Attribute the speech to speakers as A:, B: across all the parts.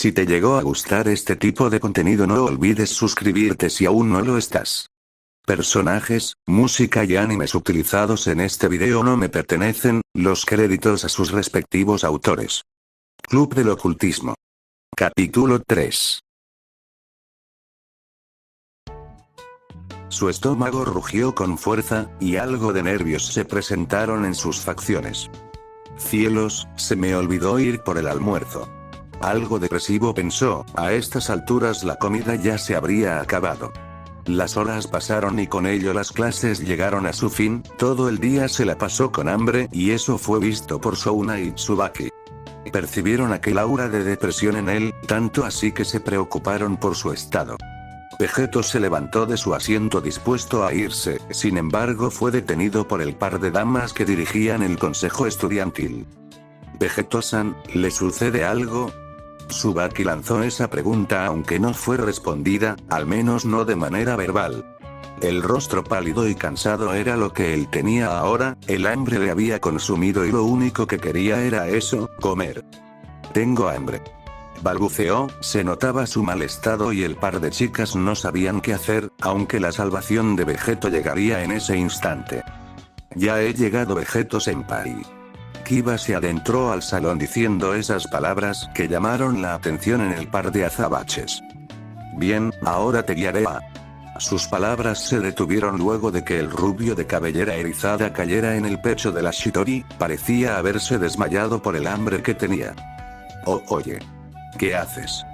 A: Si te llegó a gustar este tipo de contenido, no olvides suscribirte si aún no lo estás. Personajes, música y animes utilizados en este video no me pertenecen, los créditos a sus respectivos autores. Club del Ocultismo. Capítulo 3. Su estómago rugió con fuerza, y algo de nervios se presentaron en sus facciones. Cielos, se me olvidó ir por el almuerzo. Algo depresivo pensó, a estas alturas la comida ya se habría acabado. Las horas pasaron y con ello las clases llegaron a su fin, todo el día se la pasó con hambre y eso fue visto por Souna y Tsubaki. Percibieron aquel aura de depresión en él, tanto así que se preocuparon por su estado. Vegeto se levantó de su asiento dispuesto a irse, sin embargo fue detenido por el par de damas que dirigían el consejo estudiantil. Vegeto-san, ¿le sucede algo? Tsubaki lanzó esa pregunta aunque no fue respondida, al menos no de manera verbal. El rostro pálido y cansado era lo que él tenía ahora, el hambre le había consumido y lo único que quería era eso, comer. Tengo hambre. Balbuceó, se notaba su mal estado y el par de chicas no sabían qué hacer, aunque la salvación de Vegeto llegaría en ese instante. Ya he llegado, Vegeto-senpai. Kiba se adentró al salón diciendo esas palabras que llamaron la atención en el par de azabaches. Bien, ahora te guiaré a... Sus palabras se detuvieron luego de que el rubio de cabellera erizada cayera en el pecho de la Shitori, parecía haberse desmayado por el hambre que tenía. Oh, oye. ¿Qué haces?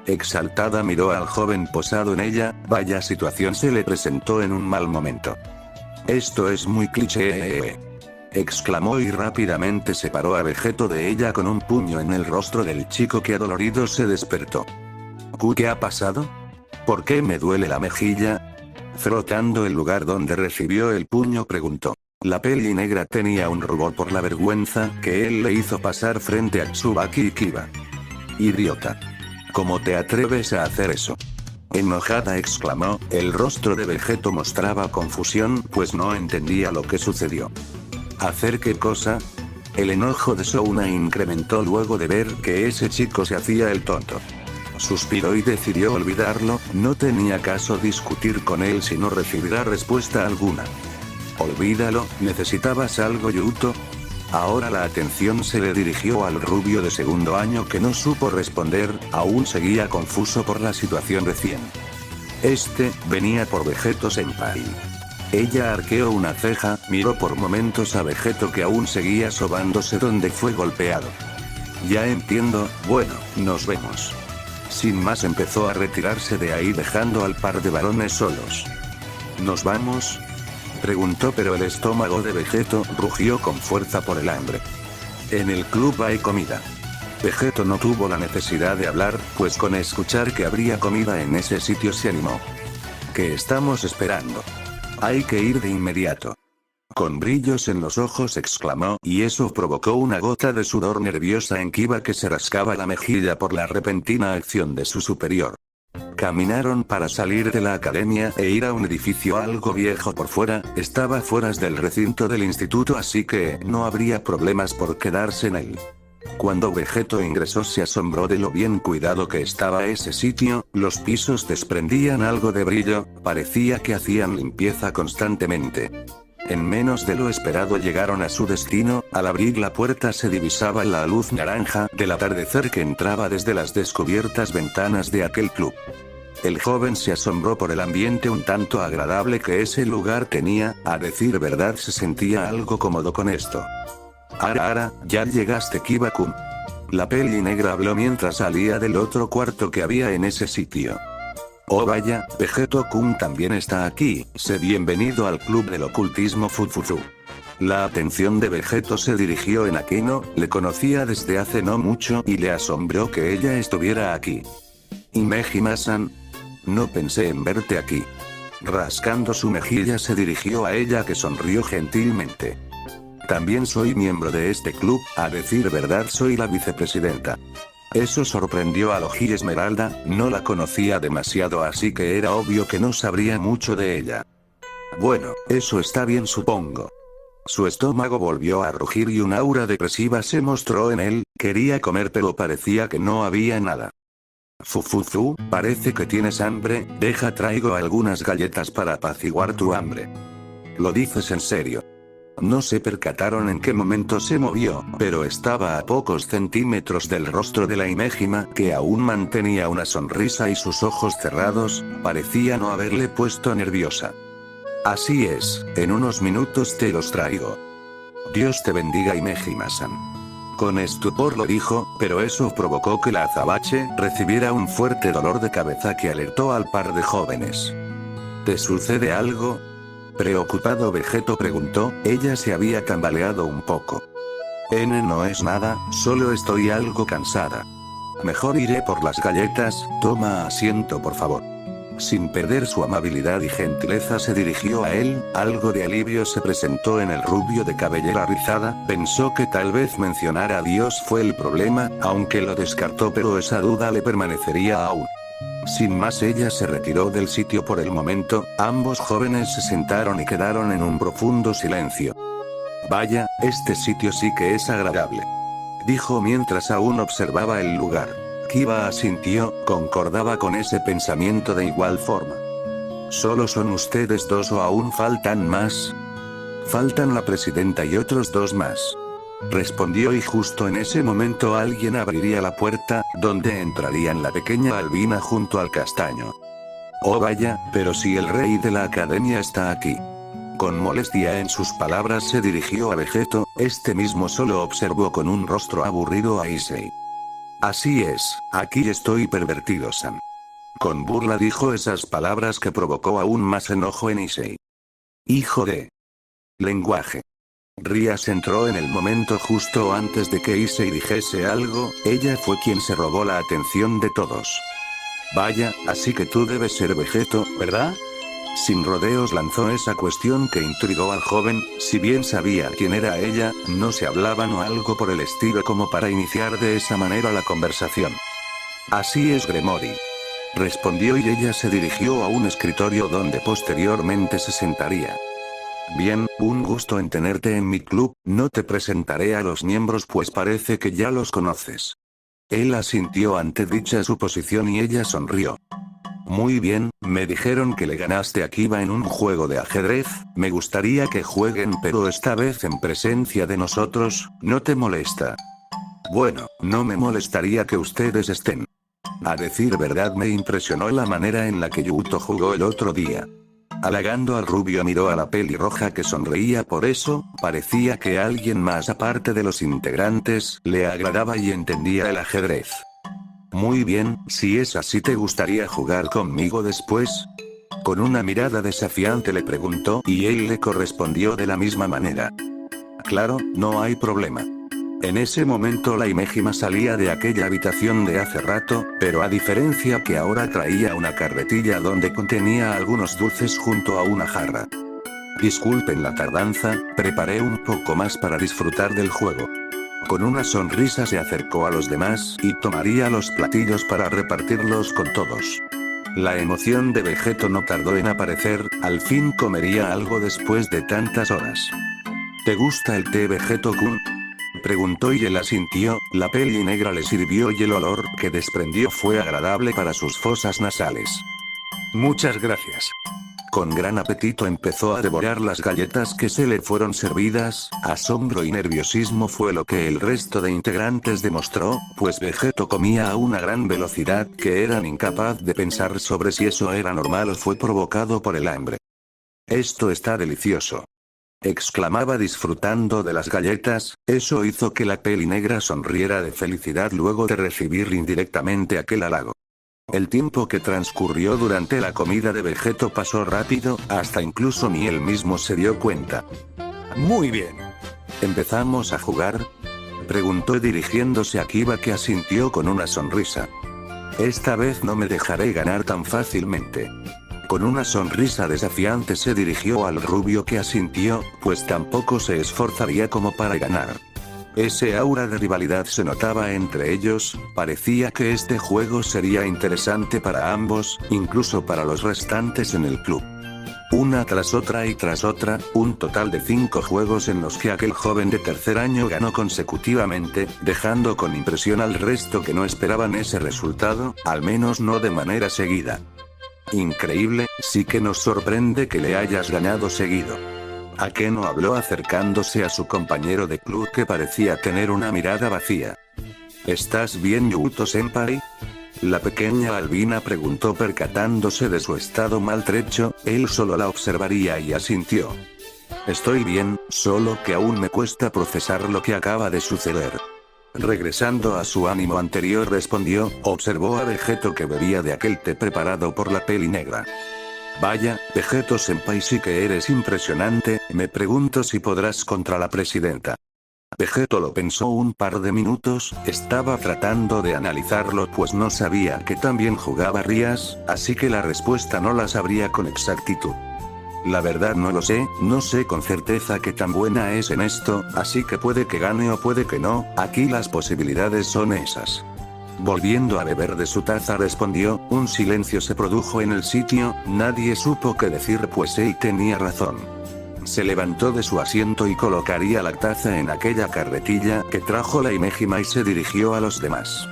A: Exaltada miró al joven posado en ella, vaya situación se le presentó en un mal momento. Esto es muy cliché, exclamó y rápidamente separó a Vegeto de ella con un puño en el rostro del chico que adolorido se despertó. ¿Qué ha pasado? ¿Por qué me duele la mejilla? Frotando el lugar donde recibió el puño preguntó. La peli negra tenía un rubor por la vergüenza que él le hizo pasar frente a Tsubaki y Kiba. Idiota. ¿Cómo te atreves a hacer eso? Enojada exclamó, el rostro de Vegeto mostraba confusión pues no entendía lo que sucedió. ¿Hacer qué cosa? El enojo de Souna incrementó luego de ver que ese chico se hacía el tonto. Suspiró y decidió olvidarlo, no tenía caso discutir con él si no recibirá respuesta alguna. Olvídalo, ¿necesitabas algo, Yuto? Ahora la atención se le dirigió al rubio de segundo año que no supo responder, aún seguía confuso por la situación recién. Venía por Vegeto-senpai. Ella arqueó una ceja, miró por momentos a Vegeto que aún seguía sobándose donde fue golpeado. Ya entiendo, bueno, nos vemos. Sin más empezó a retirarse de ahí dejando al par de varones solos. ¿Nos vamos? Preguntó pero el estómago de Vegeto rugió con fuerza por el hambre. En el club hay comida. Vegeto no tuvo la necesidad de hablar, pues con escuchar que habría comida en ese sitio se animó. ¿Qué estamos esperando? Hay que ir de inmediato. Con brillos en los ojos exclamó y eso provocó una gota de sudor nerviosa en Kiba que se rascaba la mejilla por la repentina acción de su superior. Caminaron para salir de la academia e ir a un edificio algo viejo por fuera, estaba fuera del recinto del instituto así que no habría problemas por quedarse en él. Cuando Vegeto ingresó se asombró de lo bien cuidado que estaba ese sitio, los pisos desprendían algo de brillo, parecía que hacían limpieza constantemente. En menos de lo esperado llegaron a su destino, al abrir la puerta se divisaba la luz naranja del atardecer que entraba desde las descubiertas ventanas de aquel club. El joven se asombró por el ambiente un tanto agradable que ese lugar tenía, a decir verdad se sentía algo cómodo con esto. Ara, ya llegaste, Kiba-kun. La peli negra habló mientras salía del otro cuarto que había en ese sitio. Oh vaya, Vegeto-kun también está aquí, sé bienvenido al club del ocultismo Fufufu. La atención de Vegeto se dirigió en Akino, le conocía desde hace no mucho y le asombró que ella estuviera aquí. Himejima-san. No pensé en verte aquí. Rascando su mejilla se dirigió a ella que sonrió gentilmente. También soy miembro de este club, a decir verdad soy la vicepresidenta. Eso sorprendió a Logi Esmeralda, no la conocía demasiado así que era obvio que no sabría mucho de ella. Bueno, eso está bien supongo. Su estómago volvió a rugir y un aura depresiva se mostró en él, quería comer pero parecía que no había nada. Fufufu, parece que tienes hambre, deja traigo algunas galletas para apaciguar tu hambre. ¿Lo dices en serio? No se percataron en qué momento se movió, pero estaba a pocos centímetros del rostro de la imégima, que aún mantenía una sonrisa y sus ojos cerrados, parecía no haberle puesto nerviosa. Así es, en unos minutos te los traigo. Dios te bendiga, Imejima-san. Con estupor lo dijo, pero eso provocó que la azabache recibiera un fuerte dolor de cabeza que alertó al par de jóvenes. ¿Te sucede algo? Preocupado Vegeto preguntó, ella se había tambaleado un poco. No es nada, solo estoy algo cansada. Mejor iré por las galletas, toma asiento por favor. Sin perder su amabilidad y gentileza se dirigió a él, algo de alivio se presentó en el rubio de cabellera rizada, pensó que tal vez mencionar a Dios fue el problema, aunque lo descartó, pero esa duda le permanecería aún. Sin más, ella se retiró del sitio por el momento, ambos jóvenes se sentaron y quedaron en un profundo silencio. Vaya, este sitio sí que es agradable, dijo mientras aún observaba el lugar. Kiba asintió, concordaba con ese pensamiento de igual forma. ¿Solo son ustedes dos o aún faltan más? Faltan la presidenta y otros dos más, respondió, y justo en ese momento alguien abriría la puerta, donde entrarían la pequeña Albina junto al castaño. Oh vaya, pero si el rey de la academia está aquí. Con molestia en sus palabras se dirigió a Vegeto, este mismo solo observó con un rostro aburrido a Issei. Así es, aquí estoy, pervertido-san. Con burla dijo esas palabras que provocó aún más enojo en Issei. Hijo de lenguaje. Rias entró en el momento justo antes de que Issei dijese algo, ella fue quien se robó la atención de todos. Vaya, así que tú debes ser Vegeto, ¿verdad? Sin rodeos lanzó esa cuestión que intrigó al joven, si bien sabía quién era ella, no se hablaban o algo por el estilo como para iniciar de esa manera la conversación. Así es, Gremory, respondió, y ella se dirigió a un escritorio donde posteriormente se sentaría. Bien, un gusto en tenerte en mi club, no te presentaré a los miembros pues parece que ya los conoces. Él asintió ante dicha suposición y ella sonrió. Muy bien, me dijeron que le ganaste a Kiba en un juego de ajedrez, me gustaría que jueguen pero esta vez en presencia de nosotros, ¿no te molesta? Bueno, no me molestaría que ustedes estén. A decir verdad me impresionó la manera en la que Yuto jugó el otro día. Halagando al rubio miró a la pelirroja que sonreía, por eso, parecía que alguien más aparte de los integrantes, le agradaba y entendía el ajedrez. Muy bien, si es así, ¿te gustaría jugar conmigo después? Con una mirada desafiante le preguntó y él le correspondió de la misma manera. Claro, no hay problema. En ese momento la Imejima salía de aquella habitación de hace rato, pero a diferencia que ahora traía una carretilla donde contenía algunos dulces junto a una jarra. Disculpen la tardanza, preparé un poco más para disfrutar del juego. Con una sonrisa se acercó a los demás y tomaría los platillos para repartirlos con todos. La emoción de Vegeto no tardó en aparecer, al fin comería algo después de tantas horas. ¿Te gusta el té, Vegeto-kun?, preguntó y él asintió, la peli negra le sirvió y el olor que desprendió fue agradable para sus fosas nasales. Muchas gracias. Con gran apetito empezó a devorar las galletas que se le fueron servidas, asombro y nerviosismo fue lo que el resto de integrantes demostró, pues Vegeto comía a una gran velocidad que eran incapaz de pensar sobre si eso era normal o fue provocado por el hambre. Esto está delicioso, exclamaba disfrutando de las galletas, eso hizo que la peli negra sonriera de felicidad luego de recibir indirectamente aquel halago. El tiempo que transcurrió durante la comida de Vegeto pasó rápido, hasta incluso ni él mismo se dio cuenta. Muy bien. ¿Empezamos a jugar?, preguntó dirigiéndose a Kiba, que asintió con una sonrisa. Esta vez no me dejaré ganar tan fácilmente. Con una sonrisa desafiante se dirigió al rubio, que asintió, pues tampoco se esforzaría como para ganar. Ese aura de rivalidad se notaba entre ellos, parecía que este juego sería interesante para ambos, incluso para los restantes en el club. una tras otra y tras otra, un total de 5 juegos en los que aquel joven de tercer año ganó consecutivamente, dejando con impresión al resto que no esperaban ese resultado, al menos no de manera seguida. Increíble, sí que nos sorprende que le hayas ganado seguido. Akeno habló acercándose a su compañero de club que parecía tener una mirada vacía. ¿Estás bien, Yuto-senpai? La pequeña albina preguntó percatándose de su estado maltrecho, él solo la observaría y asintió. Estoy bien, solo que aún me cuesta procesar lo que acaba de suceder. Regresando a su ánimo anterior respondió, observó a Vegeto que bebía de aquel té preparado por la peli negra. Vaya, Vegeto-senpai sí que eres impresionante, me pregunto si podrás contra la presidenta. Vegeto lo pensó un par de minutos, estaba tratando de analizarlo pues no sabía que también jugaba Rías, así que la respuesta no la sabría con exactitud. La verdad no lo sé, no sé con certeza qué tan buena es en esto, así que puede que gane o puede que no, aquí las posibilidades son esas. Volviendo a beber de su taza respondió, un silencio se produjo en el sitio, nadie supo qué decir pues él tenía razón. Se levantó de su asiento y colocaría la taza en aquella carretilla que trajo la Imejima y se dirigió a los demás.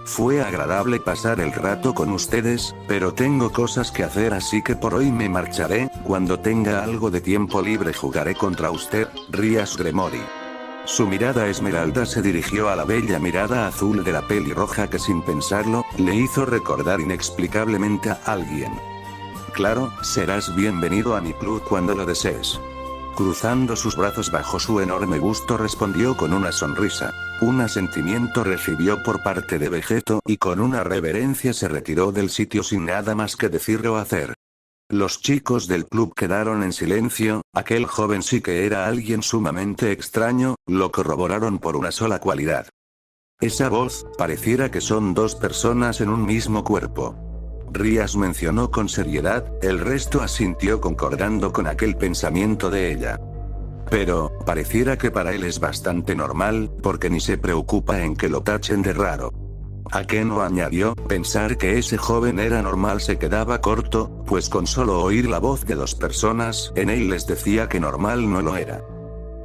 A: Fue agradable pasar el rato con ustedes, pero tengo cosas que hacer así que por hoy me marcharé, cuando tenga algo de tiempo libre jugaré contra usted, Rías Gremory. Su mirada esmeralda se dirigió a la bella mirada azul de la pelirroja que sin pensarlo, le hizo recordar inexplicablemente a alguien. Claro, serás bienvenido a mi club cuando lo desees. Cruzando sus brazos bajo su enorme busto respondió con una sonrisa. Un asentimiento recibió por parte de Vegeto y con una reverencia se retiró del sitio sin nada más que decir o hacer. Los chicos del club quedaron en silencio, aquel joven sí que era alguien sumamente extraño, lo corroboraron por una sola cualidad. Esa voz, pareciera que son dos personas en un mismo cuerpo. Rías mencionó con seriedad, el resto asintió concordando con aquel pensamiento de ella. Pero, pareciera que para él es bastante normal, porque ni se preocupa en que lo tachen de raro. Akeno añadió, pensar que ese joven era normal se quedaba corto, pues con solo oír la voz de dos personas, en él les decía que normal no lo era.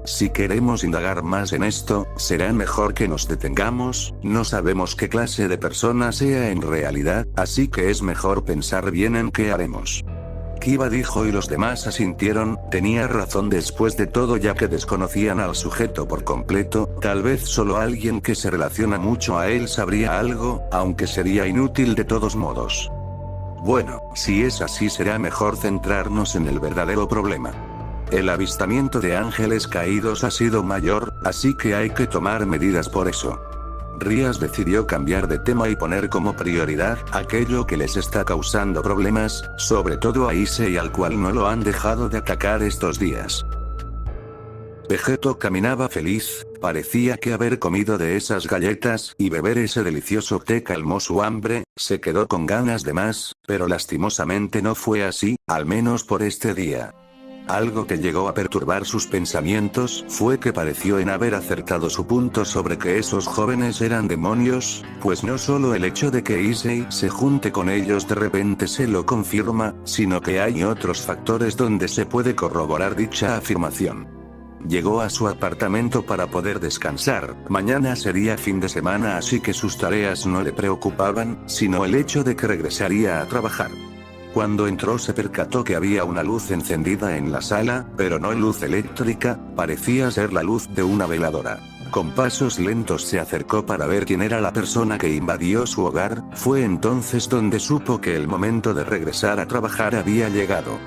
A: Si queremos indagar más en esto, será mejor que nos detengamos, no sabemos qué clase de persona sea en realidad, así que es mejor pensar bien en qué haremos. Kiba dijo y los demás asintieron, tenía razón después de todo ya que desconocían al sujeto por completo, tal vez solo alguien que se relaciona mucho a él sabría algo, aunque sería inútil de todos modos. Bueno, si es así será mejor centrarnos en el verdadero problema. El avistamiento de ángeles caídos ha sido mayor, así que hay que tomar medidas por eso. Rías decidió cambiar de tema y poner como prioridad aquello que les está causando problemas, sobre todo a Issei al cual no lo han dejado de atacar estos días. Vegeto caminaba feliz, parecía que haber comido de esas galletas y beber ese delicioso té calmó su hambre, se quedó con ganas de más, pero lastimosamente no fue así, al menos por este día. Algo que llegó a perturbar sus pensamientos fue que pareció en haber acertado su punto sobre que esos jóvenes eran demonios, pues no solo el hecho de que Issei se junte con ellos de repente se lo confirma, sino que hay otros factores donde se puede corroborar dicha afirmación. Llegó a su apartamento para poder descansar, mañana sería fin de semana así que sus tareas no le preocupaban, sino el hecho de que regresaría a trabajar. Cuando entró se percató que había una luz encendida en la sala, pero no luz eléctrica, parecía ser la luz de una veladora. Con pasos lentos se acercó para ver quién era la persona que invadió su hogar, fue entonces donde supo que el momento de regresar a trabajar había llegado.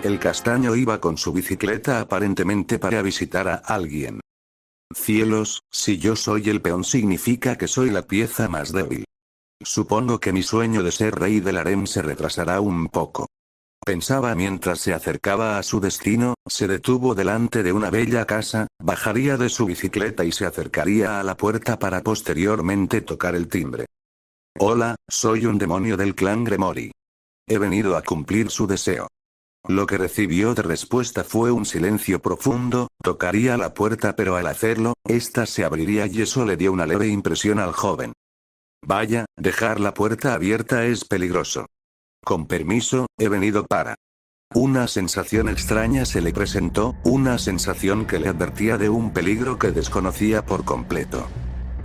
A: El castaño iba con su bicicleta aparentemente para visitar a alguien. Cielos, si yo soy el peón significa que soy la pieza más débil. Supongo que mi sueño de ser rey del harem se retrasará un poco. Pensaba mientras se acercaba a su destino, se detuvo delante de una bella casa, bajaría de su bicicleta y se acercaría a la puerta para posteriormente tocar el timbre. Hola, soy un demonio del clan Gremory. He venido a cumplir su deseo. Lo que recibió de respuesta fue un silencio profundo, tocaría la puerta pero al hacerlo, ésta se abriría y eso le dio una leve impresión al joven. Vaya, dejar la puerta abierta es peligroso. Con permiso, he venido para... Una sensación extraña se le presentó, una sensación que le advertía de un peligro que desconocía por completo.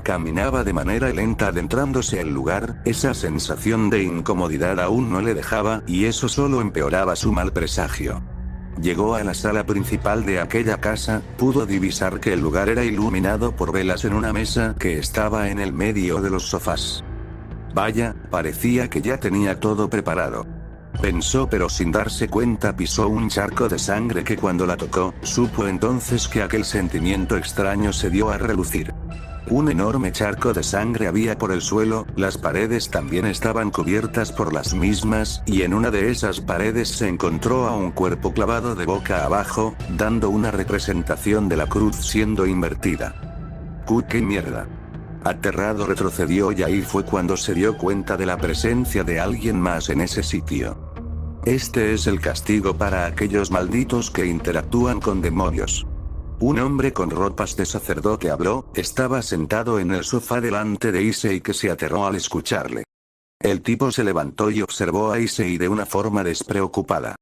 A: Caminaba de manera lenta adentrándose al lugar, esa sensación de incomodidad aún no le dejaba, y eso solo empeoraba su mal presagio. Llegó a la sala principal de aquella casa, pudo divisar que el lugar era iluminado por velas en una mesa que estaba en el medio de los sofás. Vaya, parecía que ya tenía todo preparado. Pensó, pero sin darse cuenta pisó un charco de sangre que cuando la tocó, supo entonces que aquel sentimiento extraño se dio a relucir. Un enorme charco de sangre había por el suelo, las paredes también estaban cubiertas por las mismas, y en una de esas paredes se encontró a un cuerpo clavado de boca abajo, dando una representación de la cruz siendo invertida. ¡Qué mierda! Aterrado retrocedió y ahí fue cuando se dio cuenta de la presencia de alguien más en ese sitio. Este es el castigo para aquellos malditos que interactúan con demonios. Un hombre con ropas de sacerdote habló, estaba sentado en el sofá delante de Issei que se aterró al escucharle. El tipo se levantó y observó a Issei de una forma despreocupada.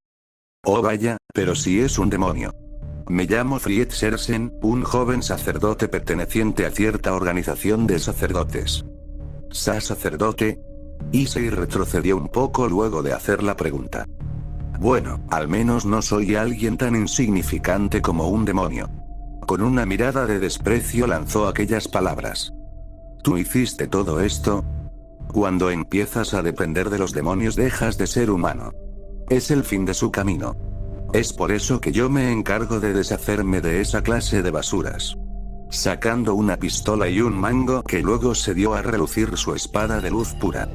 A: Oh vaya, pero si es un demonio. Me llamo Fried Sersen, un joven sacerdote perteneciente a cierta organización de sacerdotes. ¿Sacerdote? Issei retrocedió un poco luego de hacer la pregunta. Bueno, al menos no soy alguien tan insignificante como un demonio. Con una mirada de desprecio lanzó aquellas palabras. ¿Tú hiciste todo esto? Cuando empiezas a depender de los demonios dejas de ser humano. Es el fin de su camino. Es por eso que yo me encargo de deshacerme de esa clase de basuras. Sacando una pistola y un mango que luego se dio a relucir su espada de luz pura.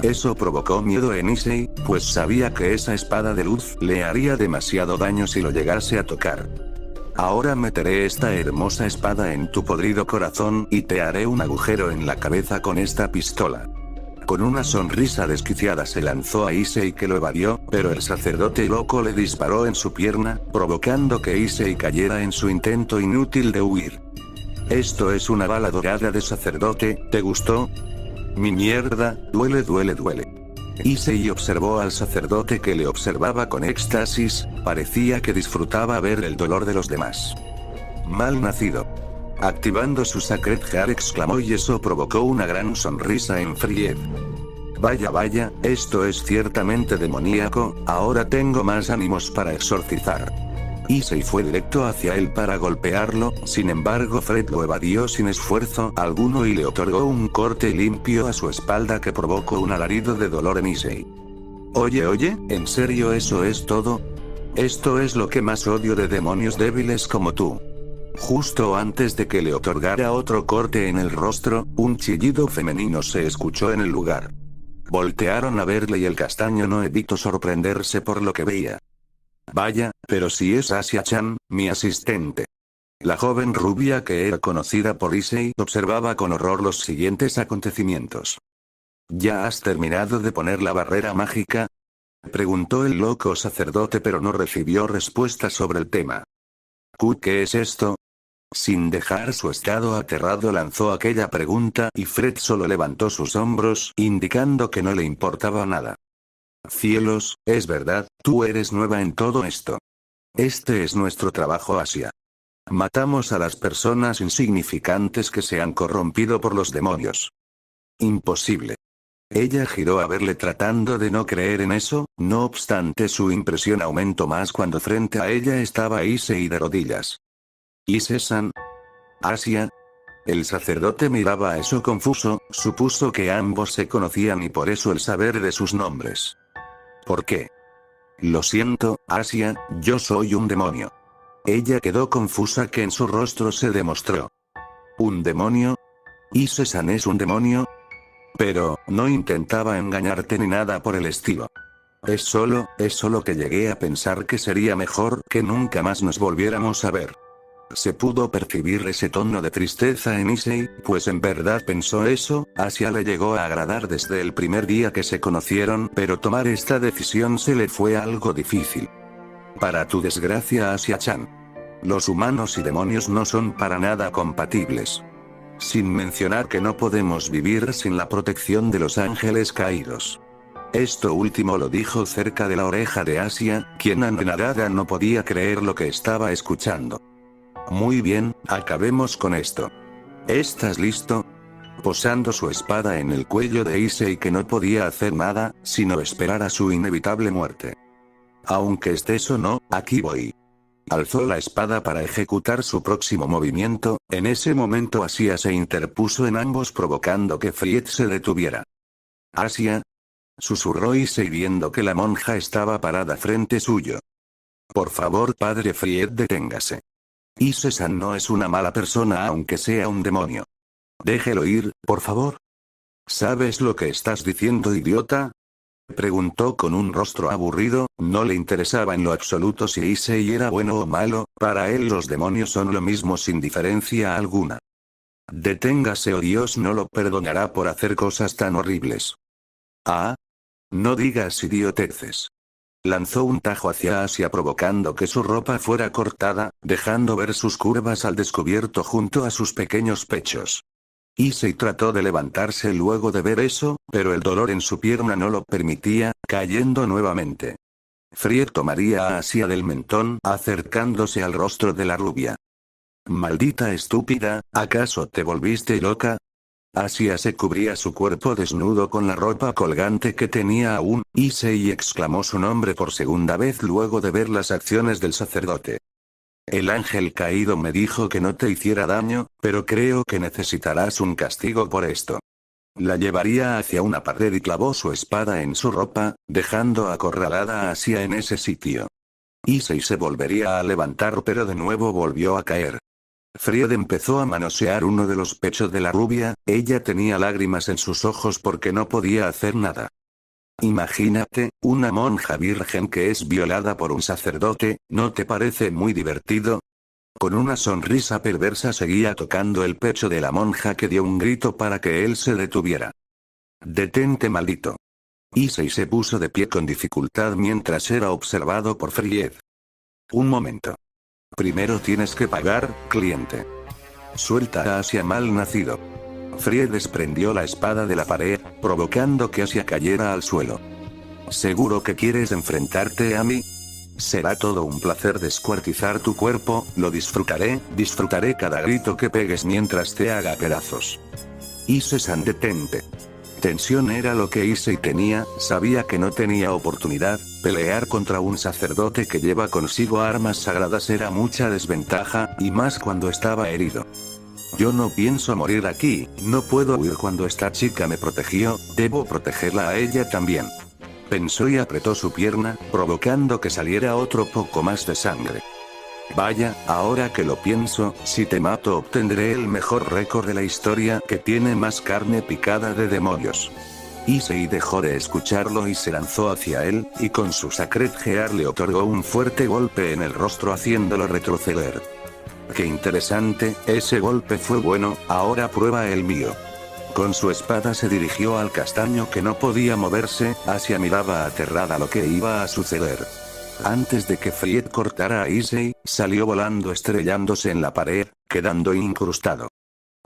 A: Eso provocó miedo en Issei, pues sabía que esa espada de luz le haría demasiado daño si lo llegase a tocar. Ahora meteré esta hermosa espada en tu podrido corazón y te haré un agujero en la cabeza con esta pistola. Con una sonrisa desquiciada se lanzó a Issei que lo evadió, pero el sacerdote loco le disparó en su pierna, provocando que Issei cayera en su intento inútil de huir. Esto es una bala dorada de sacerdote, ¿te gustó? Mi mierda, duele. Issei observó al sacerdote que le observaba con éxtasis, parecía que disfrutaba ver el dolor de los demás. Mal nacido. Activando su Sacred Heart exclamó y eso provocó una gran sonrisa en Fried. Vaya, esto es ciertamente demoníaco, ahora tengo más ánimos para exorcizar. Issei fue directo hacia él para golpearlo, sin embargo Fred lo evadió sin esfuerzo alguno y le otorgó un corte limpio a su espalda que provocó un alarido de dolor en Issei. Oye, ¿en serio eso es todo? Esto es lo que más odio de demonios débiles como tú. Justo antes de que le otorgara otro corte en el rostro, un chillido femenino se escuchó en el lugar. Voltearon a verle y el castaño no evitó sorprenderse por lo que veía. Vaya, pero si es Asia-chan, mi asistente. La joven rubia que era conocida por Issei observaba con horror los siguientes acontecimientos. ¿Ya has terminado de poner la barrera mágica? Preguntó el loco sacerdote pero no recibió respuesta sobre el tema. ¿Qué es esto? Sin dejar su estado aterrado lanzó aquella pregunta y Fred solo levantó sus hombros, indicando que no le importaba nada. Cielos, es verdad, tú eres nueva en todo esto. Este es nuestro trabajo, Asia. Matamos a las personas insignificantes que se han corrompido por los demonios. Imposible. Ella giró a verle tratando de no creer en eso, no obstante su impresión aumentó más cuando frente a ella estaba Issei de rodillas. Issei-san. Asia. El sacerdote miraba eso confuso, supuso que ambos se conocían y por eso el saber de sus nombres. ¿Por qué? Lo siento, Asia, yo soy un demonio. Ella quedó confusa que en su rostro se demostró. ¿Un demonio? ¿Issei-san es un demonio? Pero, no intentaba engañarte ni nada por el estilo. Es solo que llegué a pensar que sería mejor que nunca más nos volviéramos a ver. Se pudo percibir ese tono de tristeza en Issei, pues en verdad pensó eso, Asia le llegó a agradar desde el primer día que se conocieron, pero tomar esta decisión se le fue algo difícil. Para tu desgracia, Asia-chan. Los humanos y demonios no son para nada compatibles. Sin mencionar que no podemos vivir sin la protección de los ángeles caídos. Esto último lo dijo cerca de la oreja de Asia, quien anonadada no podía creer lo que estaba escuchando. Muy bien, acabemos con esto. ¿Estás listo? Posando su espada en el cuello de Issei, que no podía hacer nada, sino esperar a su inevitable muerte. Aunque estés o no, aquí voy. Alzó la espada para ejecutar su próximo movimiento. En ese momento Asia se interpuso en ambos, provocando que Fried se detuviera. «Asia», susurró Issei viendo que la monja estaba parada frente suyo. «Por favor, padre Fried, deténgase. Ise-san no es una mala persona aunque sea un demonio. Déjelo ir, por favor». «¿Sabes lo que estás diciendo, idiota?», preguntó con un rostro aburrido. No le interesaba en lo absoluto si Issei era bueno o malo, para él los demonios son lo mismo sin diferencia alguna. «Deténgase o Dios no lo perdonará por hacer cosas tan horribles». «Ah. No digas idioteces». Lanzó un tajo hacia Asia provocando que su ropa fuera cortada, dejando ver sus curvas al descubierto junto a sus pequeños pechos. Issei trató de levantarse luego de ver eso, pero el dolor en su pierna no lo permitía, cayendo nuevamente. Fried tomaría a Asia del mentón, acercándose al rostro de la rubia. «Maldita estúpida, ¿acaso te volviste loca?». Asia se cubría su cuerpo desnudo con la ropa colgante que tenía aún. Issei exclamó su nombre por segunda vez luego de ver las acciones del sacerdote. «El ángel caído me dijo que no te hiciera daño, pero creo que necesitarás un castigo por esto». La llevaría hacia una pared y clavó su espada en su ropa, dejando acorralada a Asia en ese sitio. Issei se volvería a levantar, pero de nuevo volvió a caer. Fried empezó a manosear uno de los pechos de la rubia. Ella tenía lágrimas en sus ojos porque no podía hacer nada. Imagínate, una monja virgen que es violada por un sacerdote. ¿No te parece muy divertido? Con una sonrisa perversa seguía tocando el pecho de la monja, que dio un grito para que él se detuviera. «Detente, maldito». Issei se puso de pie con dificultad mientras era observado por Fried. «Un momento. Primero tienes que pagar, cliente». «Suelta a Asia, mal nacido». Fried desprendió la espada de la pared, provocando que Asia cayera al suelo. «¿Seguro que quieres enfrentarte a mí? Será todo un placer descuartizar tu cuerpo, lo disfrutaré cada grito que pegues mientras te haga pedazos». «Ise-san, detente». Tensión era lo que Issei tenía, sabía que no tenía oportunidad. Pelear contra un sacerdote que lleva consigo armas sagradas era mucha desventaja, y más cuando estaba herido. «Yo no pienso morir aquí, no puedo huir cuando esta chica me protegió, debo protegerla a ella también», pensó y apretó su pierna, provocando que saliera otro poco más de sangre. «Vaya, ahora que lo pienso, si te mato obtendré el mejor récord de la historia, que tiene más carne picada de demonios». Issei dejó de escucharlo y se lanzó hacia él, y con su Sacred Gear le otorgó un fuerte golpe en el rostro haciéndolo retroceder. «Qué interesante, ese golpe fue bueno, ahora prueba el mío». Con su espada se dirigió al castaño que no podía moverse. Asia miraba aterrada lo que iba a suceder. Antes de que Fried cortara a Issei, salió volando estrellándose en la pared, quedando incrustado.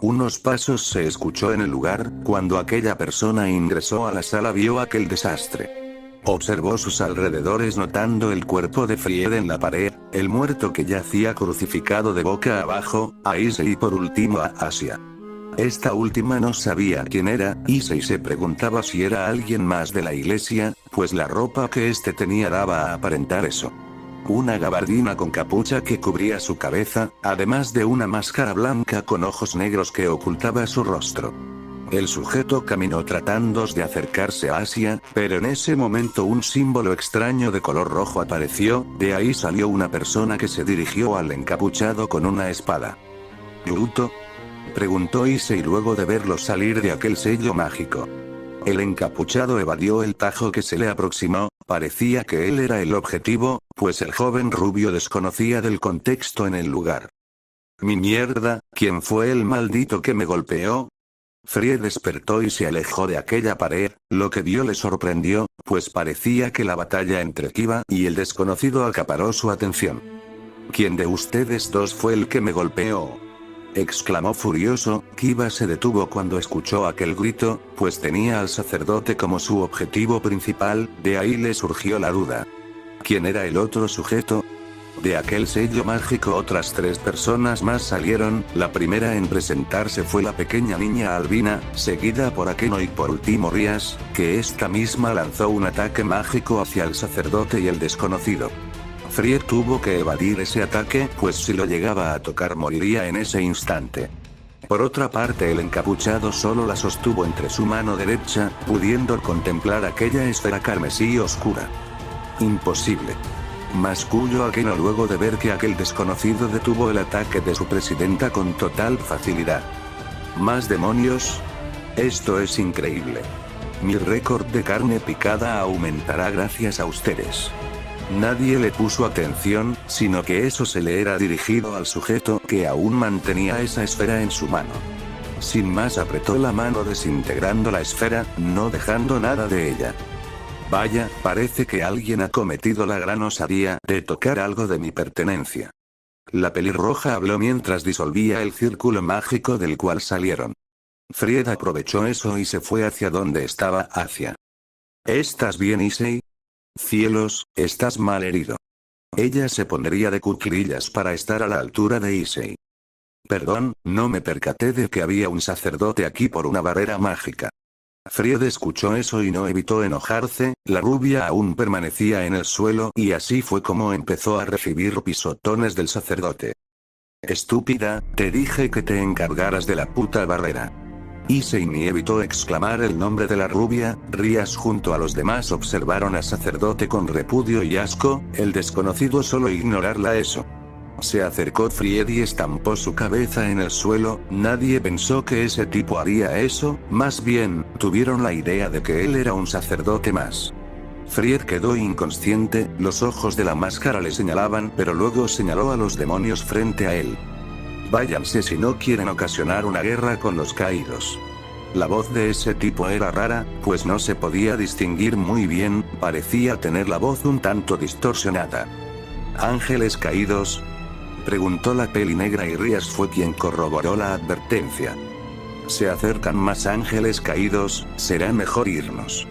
A: Unos pasos se escuchó en el lugar. Cuando aquella persona ingresó a la sala vio aquel desastre. Observó sus alrededores notando el cuerpo de Fried en la pared, el muerto que yacía crucificado de boca abajo, a Issei y por último a Asia. Esta última no sabía quién era. Issei se preguntaba si era alguien más de la iglesia, pues la ropa que este tenía daba a aparentar eso. Una gabardina con capucha que cubría su cabeza, además de una máscara blanca con ojos negros que ocultaba su rostro. El sujeto caminó tratando de acercarse a Asia, pero en ese momento un símbolo extraño de color rojo apareció. De ahí salió una persona que se dirigió al encapuchado con una espada. «¿Yuto?», preguntó Issei luego de verlo salir de aquel sello mágico. El encapuchado evadió el tajo que se le aproximó. Parecía que él era el objetivo, pues el joven rubio desconocía del contexto en el lugar. «Mi mierda, ¿quién fue el maldito que me golpeó?». Fried despertó y se alejó de aquella pared. Lo que vio le sorprendió, pues parecía que la batalla entre Kiba y el desconocido acaparó su atención. «¿Quién de ustedes dos fue el que me golpeó?». exclamó furioso. Kiba se detuvo cuando escuchó aquel grito, pues tenía al sacerdote como su objetivo principal, de ahí le surgió la duda. ¿Quién era el otro sujeto? De aquel sello mágico otras 3 personas más salieron. La primera en presentarse fue la pequeña niña albina, seguida por Akeno y por último Rias, que esta misma lanzó un ataque mágico hacia el sacerdote y el desconocido. Frier tuvo que evadir ese ataque, pues si lo llegaba a tocar moriría en ese instante. Por otra parte, el encapuchado solo la sostuvo entre su mano derecha, pudiendo contemplar aquella esfera carmesí oscura. Imposible. Masculló Akeno luego de ver que aquel desconocido detuvo el ataque de su presidenta con total facilidad. ¿Más demonios? Esto es increíble. Mi récord de carne picada aumentará gracias a ustedes. Nadie le puso atención, sino que eso se le era dirigido al sujeto que aún mantenía esa esfera en su mano. Sin más apretó la mano desintegrando la esfera, no dejando nada de ella. Vaya, parece que alguien ha cometido la gran osadía de tocar algo de mi pertenencia. La pelirroja habló mientras disolvía el círculo mágico del cual salieron. Fried aprovechó eso y se fue hacia donde estaba Asia. ¿Estás bien, Issei? Cielos, estás mal herido. Ella se pondría de cuclillas para estar a la altura de Issei. Perdón, no me percaté de que había un sacerdote aquí por una barrera mágica. Fried escuchó eso y no evitó enojarse. La rubia aún permanecía en el suelo y así fue como empezó a recibir pisotones del sacerdote. Estúpida, te dije que te encargaras de la puta barrera. Issei ni evitó exclamar el nombre de la rubia. Rias junto a los demás observaron al sacerdote con repudio y asco. El desconocido solo ignorarla eso. Se acercó Fried y estampó su cabeza en el suelo. Nadie pensó que ese tipo haría eso, más bien, tuvieron la idea de que él era un sacerdote más. Fried quedó inconsciente, los ojos de la máscara le señalaban, pero luego señaló a los demonios frente a él. Váyanse si no quieren ocasionar una guerra con los caídos. La voz de ese tipo era rara, pues no se podía distinguir muy bien, parecía tener la voz un tanto distorsionada. ¿Ángeles caídos?, preguntó la peli negra y Rias fue quien corroboró la advertencia. Se acercan más ángeles caídos, será mejor irnos.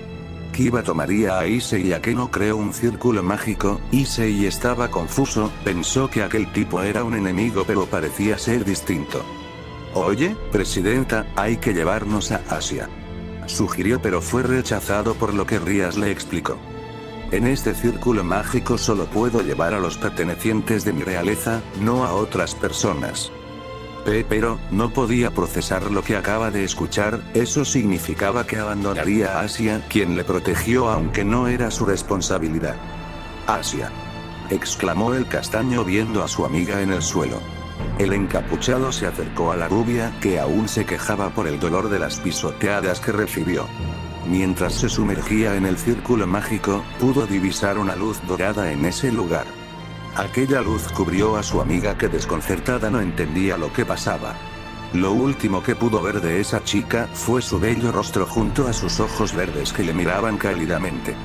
A: Kiba tomaría a Issei y Akeno creó un círculo mágico. Issei estaba confuso, pensó que aquel tipo era un enemigo pero parecía ser distinto. Oye, presidenta, hay que llevarnos a Asia. Sugirió pero fue rechazado por lo que Rias le explicó. En este círculo mágico solo puedo llevar a los pertenecientes de mi realeza, no a otras personas. Pero, no podía procesar lo que acaba de escuchar. Eso significaba que abandonaría a Asia, quien le protegió aunque no era su responsabilidad. Asia, exclamó el castaño viendo a su amiga en el suelo. El encapuchado se acercó a la rubia, que aún se quejaba por el dolor de las pisoteadas que recibió. Mientras se sumergía en el círculo mágico, pudo divisar una luz dorada en ese lugar. Aquella luz cubrió a su amiga que desconcertada no entendía lo que pasaba. Lo último que pudo ver de esa chica fue su bello rostro junto a sus ojos verdes que le miraban cálidamente.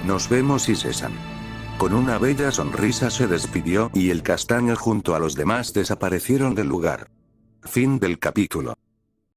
A: Nos vemos, Issei-san. Con una bella sonrisa se despidió y el castaño junto a los demás desaparecieron del lugar. Fin del capítulo.